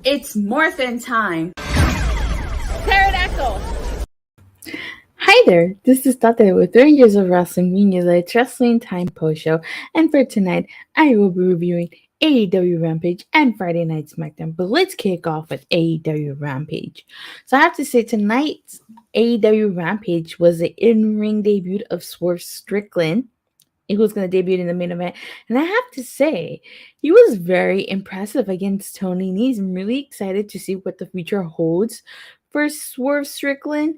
It's morphin' time. Pterodactyl. Hi there, this is Datila with 3 Years of Wrestling Media Lights Wrestling Time Post Show, and for tonight, I will be reviewing AEW Rampage and Friday Night SmackDown. But let's kick off with AEW Rampage. So I have to say, tonight's AEW Rampage was the in-ring debut of Swerve Strickland. He was going to debut in the main event, and I have to say, he was very impressive against Tony Nese. I'm really excited to see what the future holds for Swerve Strickland.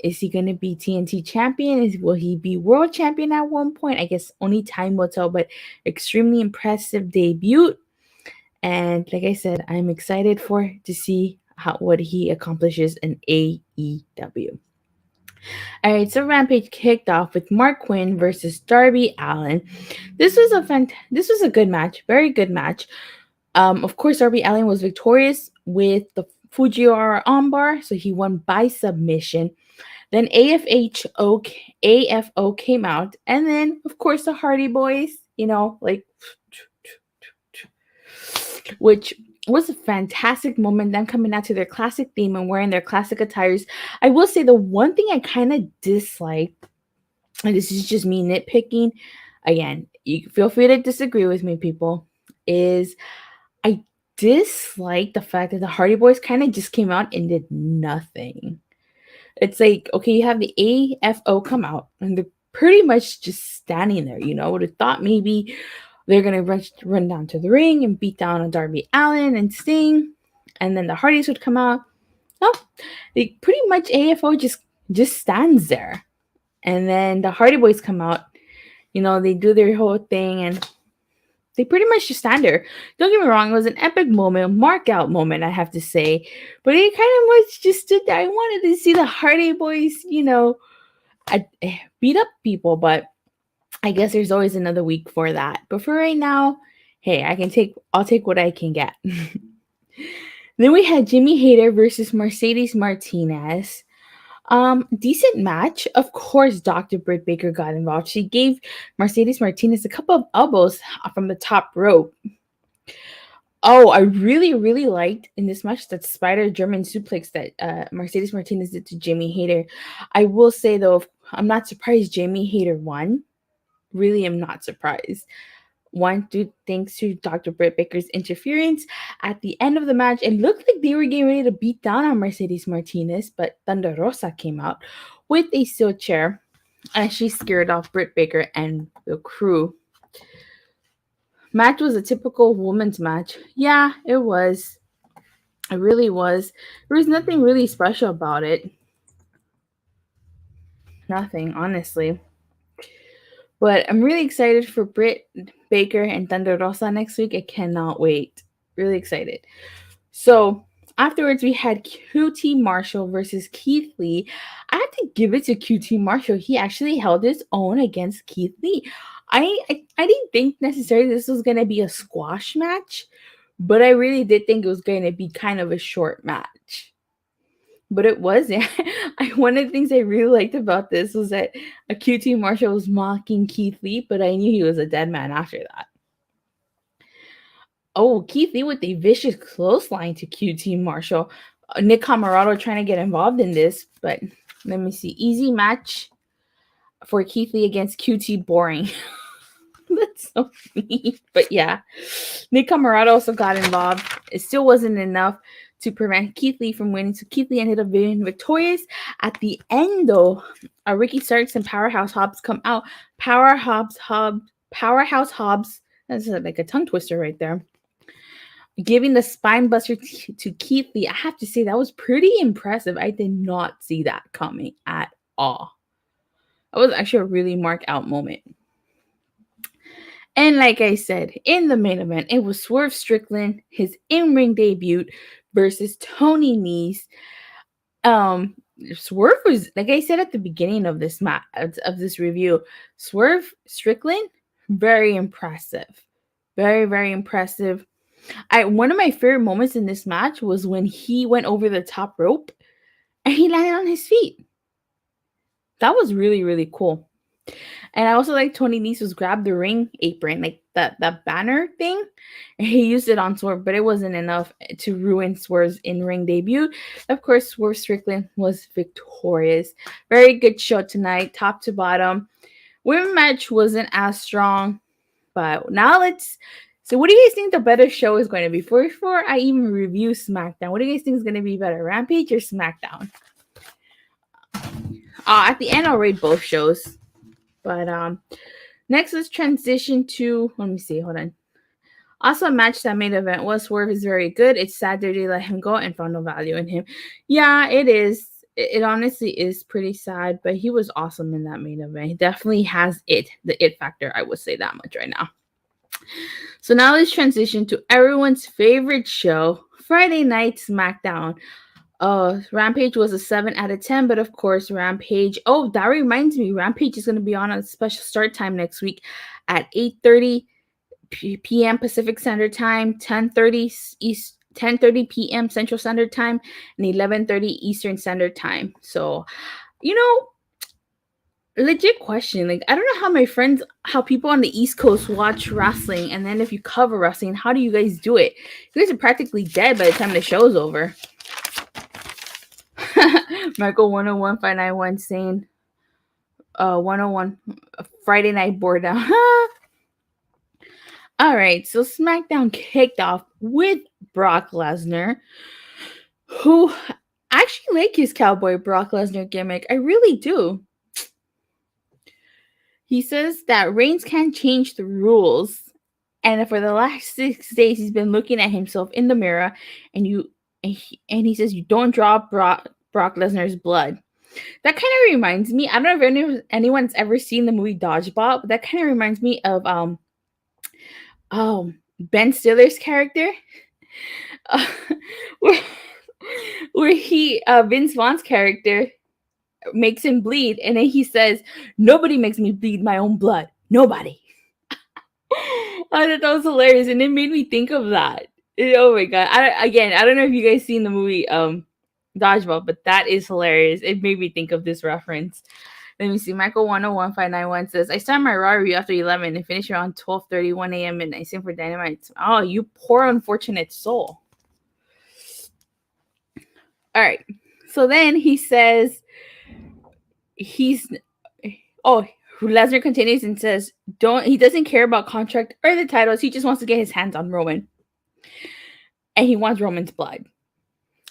Is he going to be TNT champion? Will he be world champion at one point? I guess only time will tell, but extremely impressive debut. And like I said, I'm excited to see what he accomplishes in AEW. All right, so Rampage kicked off with Quinn versus Darby Allin. This was a good match, very good match. Of course, Darby Allin was victorious with the Fujiwara armbar, so he won by submission. Then AFO came out, and then of course the Hardy Boys, which was a fantastic moment. Them coming out to their classic theme and wearing their classic attires. I will say the one thing I kind of dislike, and this is just me nitpicking, again, you feel free to disagree with me, people, is I dislike the fact that the Hardy Boys kind of just came out and did nothing. It's like, okay, you have the AFO come out and they're pretty much just standing there. I would have thought maybe they're going to run down to the ring and beat down on Darby Allin and Sting. And then the Hardys would come out. No, they pretty much AFO just stands there. And then the Hardy Boys come out. They do their whole thing and they pretty much just stand there. Don't get me wrong, it was an epic moment, mark out moment, I have to say. But it kind of much just stood there. I wanted to see the Hardy Boys, beat up people, but I guess there's always another week for that. But for right now, hey, I'll take what I can get. Then we had Jimmy Hayter versus Mercedes Martinez. Decent match. Of course, Dr. Britt Baker got involved. She gave Mercedes Martinez a couple of elbows from the top rope. Oh, I really, really liked in this match that spider German suplex that Mercedes Martinez did to Jimmy Hayter. I will say, though, I'm not surprised Jimmy Hayter won. Really am not surprised. Thanks to Dr. Britt Baker's interference at the end of the match, it looked like they were getting ready to beat down on Mercedes Martinez, but Thunder Rosa came out with a steel chair, and she scared off Britt Baker and the crew. Match was a typical women's match. Yeah, it was. It really was. There was nothing really special about it. Nothing, honestly. But I'm really excited for Britt Baker and Thunder Rosa next week. I cannot wait. Really excited. So afterwards, we had QT Marshall versus Keith Lee. I have to give it to QT Marshall. He actually held his own against Keith Lee. I didn't think necessarily this was going to be a squash match, but I really did think it was going to be kind of a short match. But it wasn't. One of the things I really liked about this was that a QT Marshall was mocking Keith Lee, but I knew he was a dead man after that. Oh, Keith Lee with a vicious clothesline to QT Marshall. Nick Comoroto trying to get involved in this, but let me see. Easy match for Keith Lee against QT Boring. That's so mean. But yeah, Nick Comoroto also got involved. It still wasn't enough to prevent Keith Lee from winning. So Keith Lee ended up being victorious. At the end, though, Ricky Starks and Powerhouse Hobbs come out. Powerhouse Hobbs. That's like a tongue twister right there. Giving the spine buster to Keith Lee. I have to say that was pretty impressive. I did not see that coming at all. That was actually a really marked out moment. And like I said, in the main event, it was Swerve Strickland, his in-ring debut versus Tony Nese. Swerve was, like I said at the beginning of this of this review, Swerve Strickland, very impressive. Very, very impressive. One of my favorite moments in this match was when he went over the top rope and he landed on his feet. That was really, really cool. And I also like Tony Nese grabbed the ring apron, like that banner thing, and he used it on Swerve, but it wasn't enough to ruin Swerve's in-ring debut. Of course, Swerve Strickland was victorious. Very good show tonight, top to bottom. Women's match wasn't as strong, but now so what do you guys think the better show is going to be? Before I even review SmackDown, what do you guys think is going to be better, Rampage or SmackDown? At the end, I'll rate both shows. But next, let's transition to, let me see, hold on. Also, a match that main event was Swerve is very good. It's sad that they let him go and found no value in him. Yeah, it is. It honestly is pretty sad, but he was awesome in that main event. He definitely has the it factor. I would say that much right now. So now let's transition to everyone's favorite show, Friday Night SmackDown. Rampage was a 7 out of 10, but of course, Rampage. Oh, that reminds me, Rampage is going to be on a special start time next week at 8:30 p.m. Pacific Standard Time, 10:30 p.m. Central Standard Time, and 11:30 Eastern Standard Time. So, legit question. Like, I don't know how people on the East Coast watch wrestling, and then if you cover wrestling, how do you guys do it? You guys are practically dead by the time the show's over. Michael 101591 saying 101 Friday night board down. All right, so SmackDown kicked off with Brock Lesnar, who I actually like his cowboy Brock Lesnar gimmick. I really do. He says that Reigns can't change the rules, and for the last 6 days he's been looking at himself in the mirror, and he says you don't draw Brock Lesnar's blood. That kind of reminds me, I don't know if anyone's ever seen the movie Dodgeball, but that kind of reminds me of Ben Stiller's character, where he Vince Vaughn's character makes him bleed, and then he says, "Nobody makes me bleed my own blood. Nobody." I thought that was hilarious, and it made me think of that. Oh my god! I don't know if you guys seen the movie Dodgeball, but that is hilarious. It made me think of this reference. Let me see. Michael 101591 says, I started my Raw review after 11 and finished around 12:31 a.m. midnight. Same for Dynamite. Oh, you poor unfortunate soul. All right. So then he says Lesnar continues and says he doesn't care about contract or the titles. He just wants to get his hands on Roman. And he wants Roman's blood.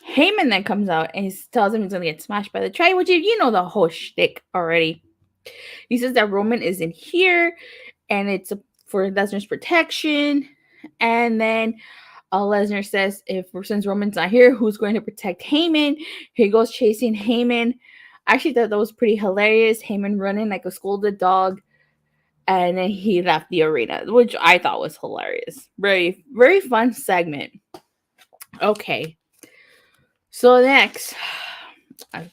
Heyman then comes out and he tells him he's going to get smashed by the tray, which you know the whole shtick already. He says that Roman isn't here and it's for Lesnar's protection. And then Lesnar says, since Roman's not here, who's going to protect Heyman? He goes chasing Heyman. I actually thought that was pretty hilarious. Heyman running like a scolded dog. And then he left the arena, which I thought was hilarious. Very, very fun segment. Okay. So next,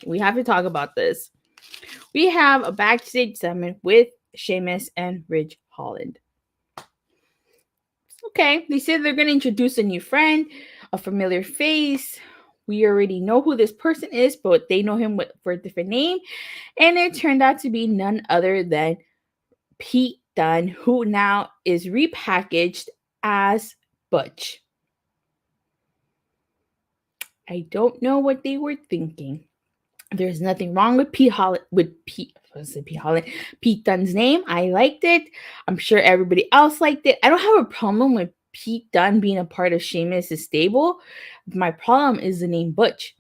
we have to talk about this. We have a backstage segment with Sheamus and Ridge Holland. Okay, they said they're going to introduce a new friend, a familiar face. We already know who this person is, but they know him for a different name. And it turned out to be none other than Pete Dunne, who now is repackaged as Butch. I don't know what they were thinking. There's nothing wrong with Pete Dunne's name. I liked it. I'm sure everybody else liked it. I don't have a problem with Pete Dunne being a part of Sheamus' stable. My problem is the name Butch.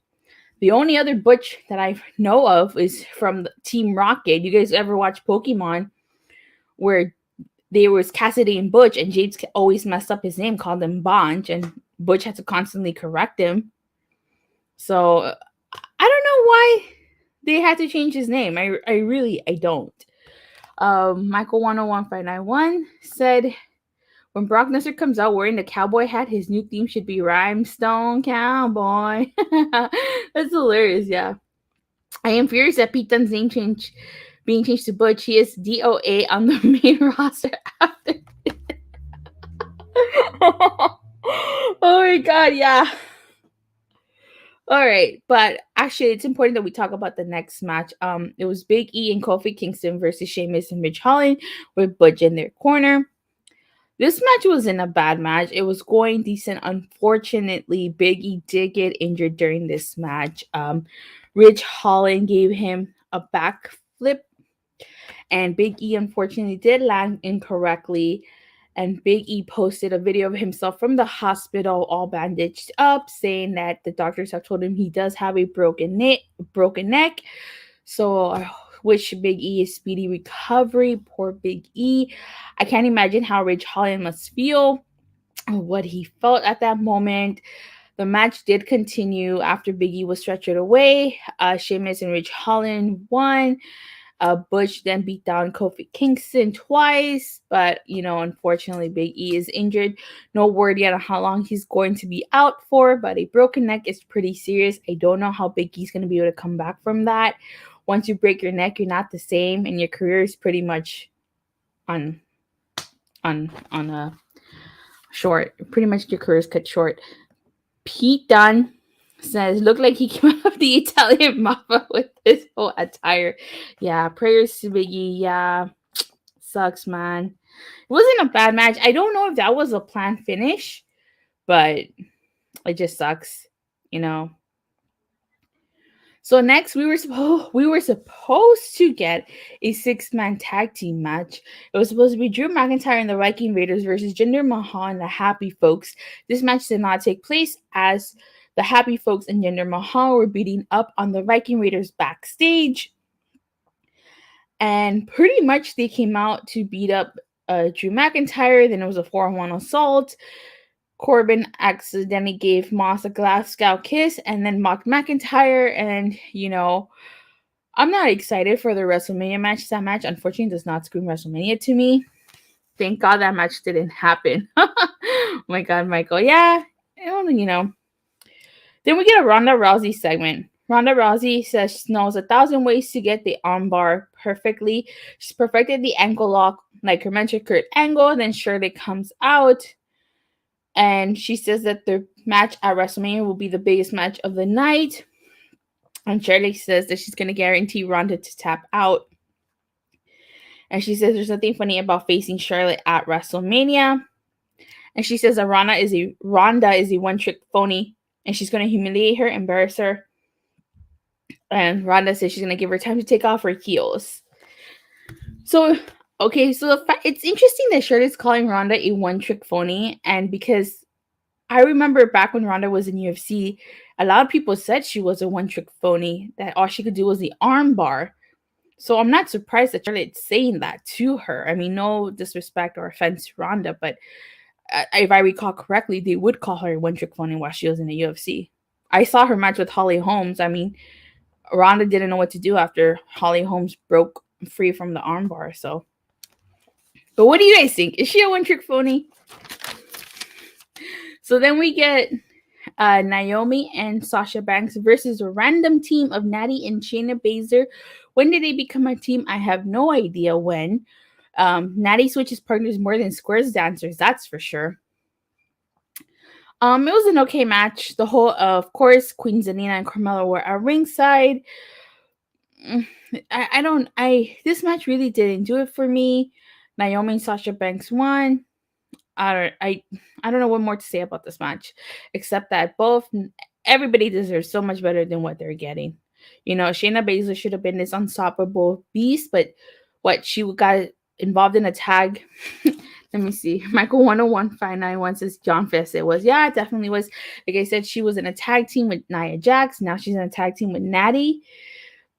The only other Butch that I know of is from Team Rocket. You guys ever watch Pokemon where there was Cassidy and Butch and James always messed up his name, called him Bonch, and Butch had to constantly correct him. So I don't know why they had to change his name. I don't. Michael 101591 said, when Brock Lesnar comes out wearing the cowboy hat, his new theme should be Rhinestone Cowboy. That's hilarious, yeah. I am furious that Pete Dunne's name being changed to Butch. He is DOA on the main roster after. Oh my god, yeah. All right, but actually, it's important that we talk about the next match. It was Big E and Kofi Kingston versus Sheamus and Ridge Holland with Butch in their corner. This match wasn't a bad match. It was going decent. Unfortunately, Big E did get injured during this match. Ridge Holland gave him a backflip, and Big E unfortunately did land incorrectly. And Big E posted a video of himself from the hospital, all bandaged up, saying that the doctors have told him he does have a broken neck. So I wish Big E a speedy recovery. Poor Big E. I can't imagine how Ridge Holland must feel, or what he felt at that moment. The match did continue after Big E was stretchered away. Sheamus and Ridge Holland won. Butch then beat down Kofi Kingston twice, but unfortunately, Big E is injured. No word yet on how long he's going to be out for, but a broken neck is pretty serious. I don't know how Big E's going to be able to come back from that. Once you break your neck, you're not the same, and your career is pretty much on a short. Pretty much your career is cut short. Pete Dunne says, looked like he came out of the Italian mafia with his whole attire. Yeah, prayers to Biggie. Yeah, sucks, man. It wasn't a bad match. I don't know if that was a planned finish, but it just sucks, So next, we were supposed to get a 6-man tag team match. It was supposed to be Drew McIntyre and the Viking Raiders versus Jinder Mahal and the Happy Folks. This match did not take place as the Happy Folks and Jinder Mahal were beating up on the Viking Raiders backstage. And pretty much they came out to beat up Drew McIntyre. Then it was a 4-on-1 assault. Corbin accidentally gave Moss a Glasgow kiss and then mocked McIntyre. And, I'm not excited for the WrestleMania match. That match, unfortunately, does not scream WrestleMania to me. Thank God that match didn't happen. Oh my God, Michael. Yeah, Then we get a Ronda Rousey segment. Ronda Rousey says she knows 1,000 ways to get the armbar perfectly. She's perfected the ankle lock like her mentioned Kurt Angle. Then Shirley comes out. And she says that the match at WrestleMania will be the biggest match of the night. And Shirley says that she's going to guarantee Ronda to tap out. And she says there's nothing funny about facing Charlotte at WrestleMania. And she says that Ronda is a one-trick phony. And she's going to humiliate her, embarrass her. And Ronda says she's going to give her time to take off her heels. So it's interesting that Shirley's calling Ronda a one-trick phony, and because I remember back when Ronda was in UFC, a lot of people said she was a one-trick phony, that all she could do was the arm bar. So I'm not surprised that Charlotte's saying that to her. I mean, no disrespect or offense to Ronda, but if I recall correctly, they would call her a one-trick phony while she was in the UFC. I saw her match with Holly Holmes. I mean, Ronda didn't know what to do after Holly Holmes broke free from the arm bar, so... But what do you guys think? Is she a one-trick phony? So then we get Naomi and Sasha Banks versus a random team of Nattie and Shayna Baszler. When did they become a team? I have no idea when. Nattie switches partners more than squares dancers, that's for sure. It was an okay match. Of course, Queen Zelina and Carmella were at ringside. This match really didn't do it for me. Naomi and Sasha Banks won. I don't know what more to say about this match, except that everybody deserves so much better than what they're getting. Shayna Baszler should have been this unstoppable beast, but she got involved in a tag. Let me see. Michael 101591 says John Fest. It was. Yeah, it definitely was. Like I said, she was in a tag team with Nia Jax. Now she's in a tag team with Nattie.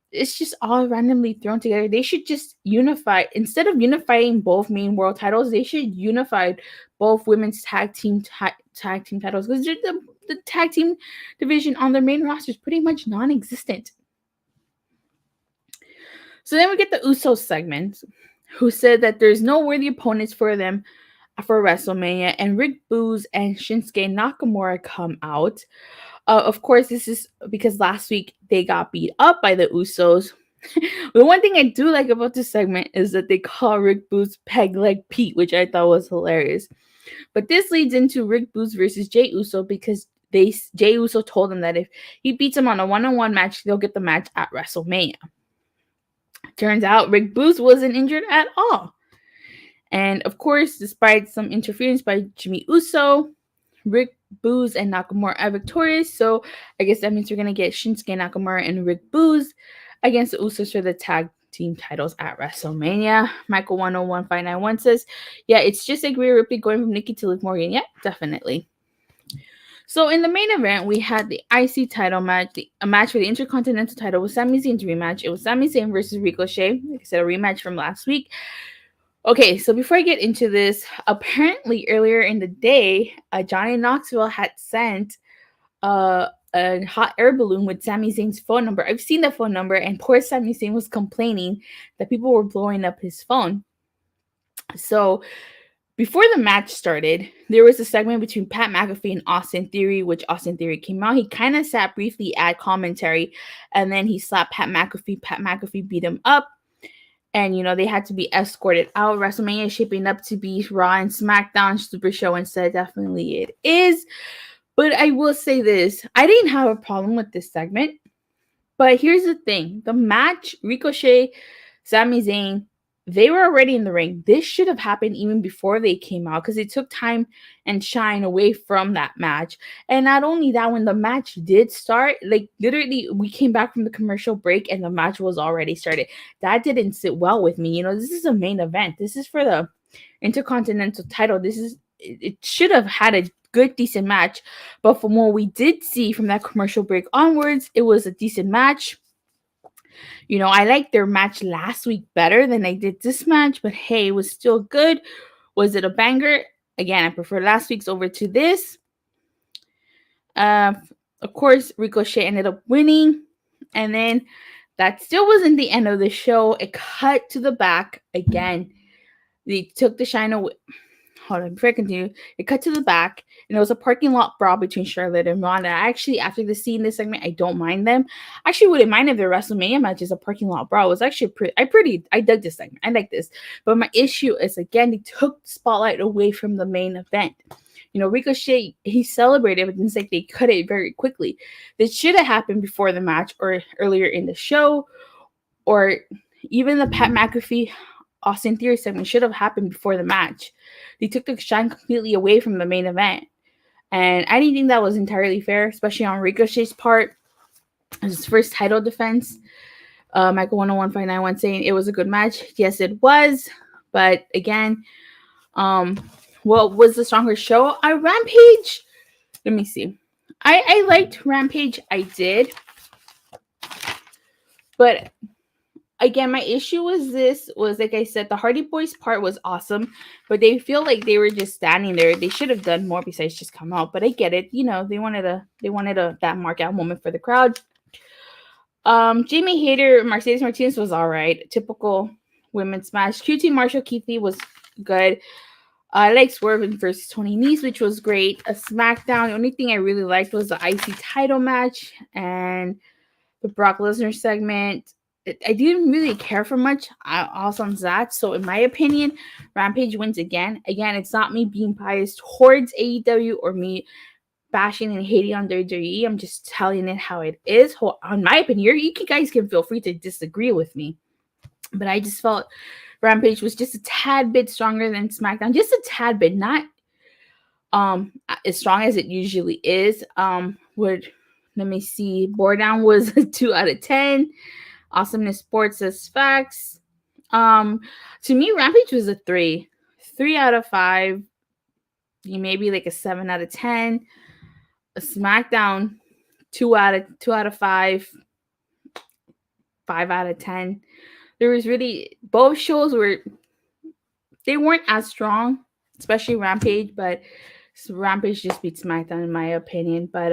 It's just all randomly thrown together. They should just unify. Instead of unifying both main world titles, they should unify both women's tag team titles, because the tag team division on their main roster is pretty much non-existent. So then we get the Usos segment. who said that there's no worthy opponents for them for WrestleMania, and Rick Boogs and Shinsuke Nakamura come out. Of course, this is because last week they got beat up by the Usos. The one thing I do like about this segment is that they call Rick Boogs Peg Leg Pete, which I thought was hilarious. But this leads into Rick Boogs versus Jey Uso because Jey Uso told him that if he beats him on a one-on-one match, they'll get the match at WrestleMania. Turns out Rick Boogs wasn't injured at all. And of course, despite some interference by Jimmy Uso, Rick Boogs and Nakamura are victorious. So I guess that means we're going to get Shinsuke Nakamura and Rick Boogs against the Usos for the tag team titles at WrestleMania. Michael 101591 says, yeah, it's just like Rhea Ripley going from Nikki to Liv Morgan. Yeah, definitely. So in the main event, we had the IC title match, a match for the Intercontinental title with Sami Zayn's rematch. It was Sami Zayn versus Ricochet. Like I said, a rematch from last week. Okay, so before I get into this, apparently earlier in the day, Johnny Knoxville had sent a hot air balloon with Sami Zayn's phone number. I've seen the phone number, and poor Sami Zayn was complaining that people were blowing up his phone. So before the match started, there was a segment between Pat McAfee and Austin Theory, which Austin Theory came out. He kind of sat briefly at commentary, and then he slapped Pat McAfee. Pat McAfee beat him up. And, they had to be escorted out. WrestleMania is shaping up to be Raw and SmackDown Super Show instead. Definitely it is. But I will say this. I didn't have a problem with this segment. But here's the thing. The match, Ricochet, Sami Zayn, they were already in the ring. This should have happened even before they came out because it took time and shine away from that match. And not only that, when the match did start, like literally we came back from the commercial break and the match was already started. That didn't sit well with me. This is a main event. This is for the Intercontinental title. It should have had a good, decent match. But from what we did see from that commercial break onwards, it was a decent match. I liked their match last week better than I did this match, but hey, it was still good. Was it a banger? Again, I prefer last week's over to this. Of course, Ricochet ended up winning, and then that still wasn't the end of the show. It cut to the back again. They took the shine away. Hold on, before I continue, it cut to the back, and it was a parking lot brawl between Charlotte and Ronda. Actually, after seeing this segment, I don't mind them. I actually wouldn't mind if their WrestleMania match is a parking lot brawl. It was actually I dug this segment. I like this. But my issue is, again, they took the spotlight away from the main event. Ricochet, he celebrated, but it's like they cut it very quickly. This should have happened before the match or earlier in the show, or even the Pat McAfee Austin Theory segment should have happened before the match. They took the shine completely away from the main event. And I didn't think that was entirely fair, especially on Ricochet's part. It was his first title defense. Michael 101591 saying it was a good match. Yes, it was. But again, what was the stronger show? Rampage. Let me see. I liked Rampage. I did. But again, my issue was like I said, the Hardy Boys part was awesome, but they feel like they were just standing there. They should have done more besides just come out. But I get it, they wanted that mark out moment for the crowd. Jamie Hayter, Mercedes Martinez was all right. Typical women's match. QT Marshall Keith Lee was good. I like Swerve versus Tony Nese, which was great. A SmackDown. The only thing I really liked was the IC title match and the Brock Lesnar segment. I didn't really care for much else on that. So in my opinion, Rampage wins again. Again, it's not me being biased towards AEW or me bashing and hating on WWE. I'm just telling it how it is. On my opinion, you guys can feel free to disagree with me. But I just felt Rampage was just a tad bit stronger than SmackDown. Just a tad bit. Not as strong as it usually is. Let me see. Boredown was a 2 out of 10. Awesomeness Sports says facts. To me, Rampage was a 3 out of 5. Maybe like a 7 out of 10. A SmackDown 2 out of 5. 5 out of 10. There was really, both shows they weren't as strong, especially Rampage, but Rampage just beat SmackDown in my opinion. But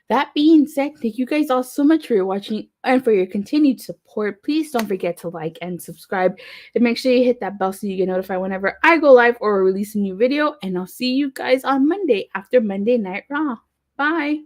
That being said, thank you guys all so much for watching and for your continued support. Please don't forget to like and subscribe, and make sure you hit that bell so you get notified whenever I go live or release a new video. And I'll see you guys on Monday after Monday Night Raw. Bye.